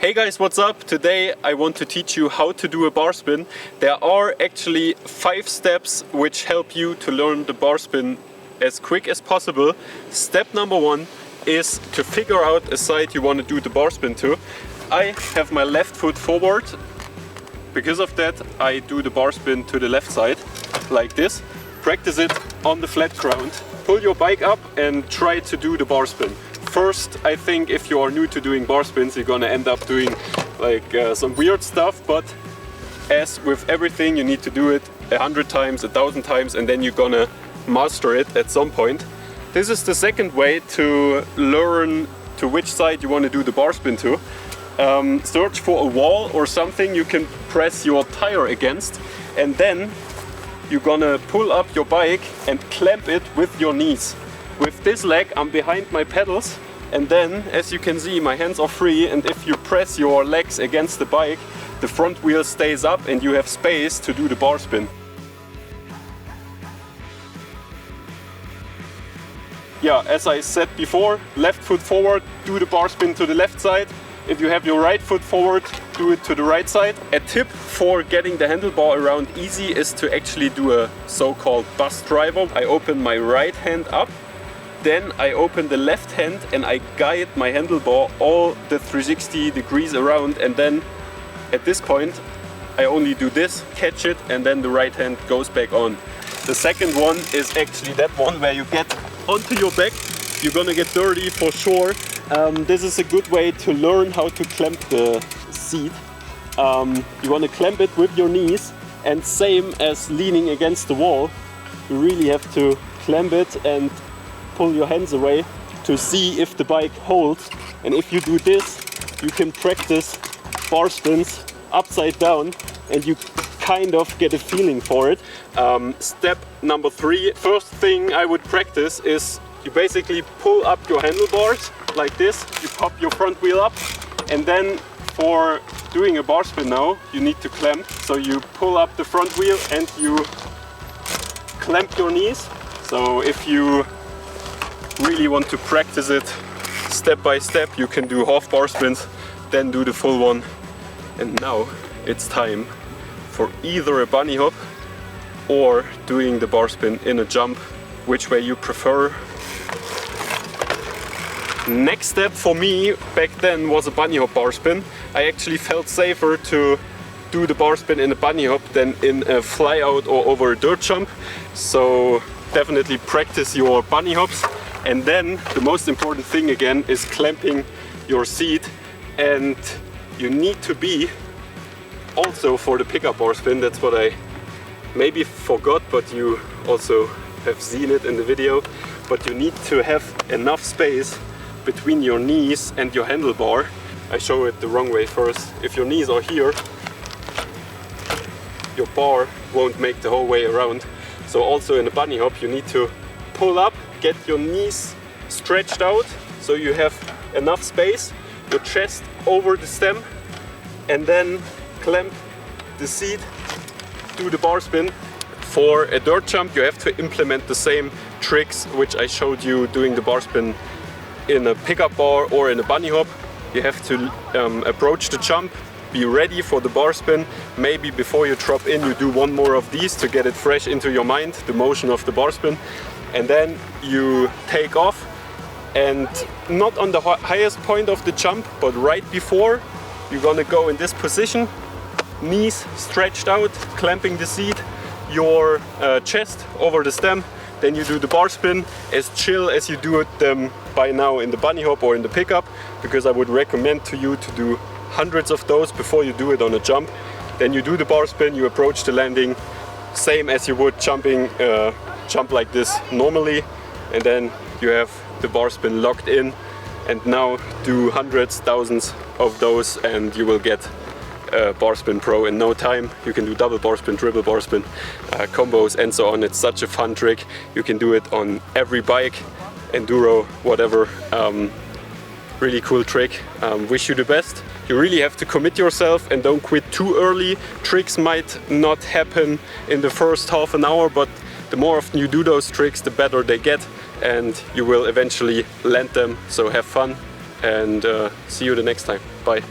Hey guys, what's up? Today I want to teach you how to do a bar spin. There are actually 5 steps which help you to learn the bar spin as quick as possible. Step number 1 is to figure out a side you want to do the bar spin to. I have my left foot forward. Because of that, I do the bar spin to the left side, like this. Practice it on the flat ground. Pull your bike up and try to do the bar spin. First, I think if you are new to doing bar spins, you're gonna end up doing some weird stuff, but as with everything, you need to do it 100 times, 1,000 times, and then you're gonna master it at some point. This is the second way to learn to which side you want to do the bar spin to. Search for a wall or something you can press your tire against, and then you're gonna pull up your bike and clamp it with your knees. With this leg I'm behind my pedals, and then as you can see my hands are free, and if you press your legs against the bike, the front wheel stays up and you have space to do the bar spin. Yeah, as I said before, left foot forward, do the bar spin to the left side. If you have your right foot forward, do it to the right side. A tip for getting the handlebar around easy is to actually do a so-called bus driver. I open my right hand up, then I open the left hand and I guide my handlebar all the 360 degrees around, and then at this point I only do this, catch it, and then the right hand goes back on. The second one is actually that one where you get onto your back. You're gonna get dirty for sure. This is a good way to learn how to clamp the seat. You want to clamp it with your knees, and same as leaning against the wall, you really have to clamp it and pull your hands away to see if the bike holds. And if you do this, you can practice bar spins upside down and you kind of get a feeling for it. Step number 3, first thing I would practice is you basically pull up your handlebars like this, you pop your front wheel up, and then for doing a bar spin now, you need to clamp. So you pull up the front wheel and you clamp your knees. So if you really want to practice it step by step, you can do half bar spins, then do the full one. And now it's time for either a bunny hop or doing the bar spin in a jump, which way you prefer. Next step for me back then was a bunny hop bar spin. I actually felt safer to do the bar spin in a bunny hop than in a fly out or over a dirt jump. So definitely practice your bunny hops. And then the most important thing again is clamping your seat. And you need to be also for the pickup bar spin, that's what I maybe forgot, but you also have seen it in the video, but you need to have enough space between your knees and your handlebar. I show it the wrong way first. If your knees are here, your bar won't make the whole way around. So also in a bunny hop you need to pull up, get your knees stretched out so you have enough space, your chest over the stem, and then clamp the seat, do the bar spin. For a dirt jump you have to implement the same tricks which I showed you doing the bar spin in a pickup bar or in a bunny hop. You have to approach the jump, be ready for the bar spin. Maybe before you drop in you do one more of these to get it fresh into your mind, the motion of the bar spin. And then you take off, and not on the highest point of the jump, but right before, you're gonna go in this position, knees stretched out, clamping the seat, your chest over the stem. Then you do the bar spin as chill as you do it by now in the bunny hop or in the pickup, because I would recommend to you to do hundreds of those before you do it on a jump. Then you do the bar spin, you approach the landing, same as you would jump like this normally, and then you have the bar spin locked in. And now do hundreds, thousands of those, and you will get bar spin pro in no time. You can do double bar spin, triple bar spin, combos and so on. It's such a fun trick. You can do it on every bike, enduro, whatever. Really cool trick. Wish you the best. You really have to commit yourself and don't quit too early. Tricks might not happen in the first half an hour, but the more often you do those tricks, the better they get, and you will eventually land them. So have fun and see you the next time. Bye.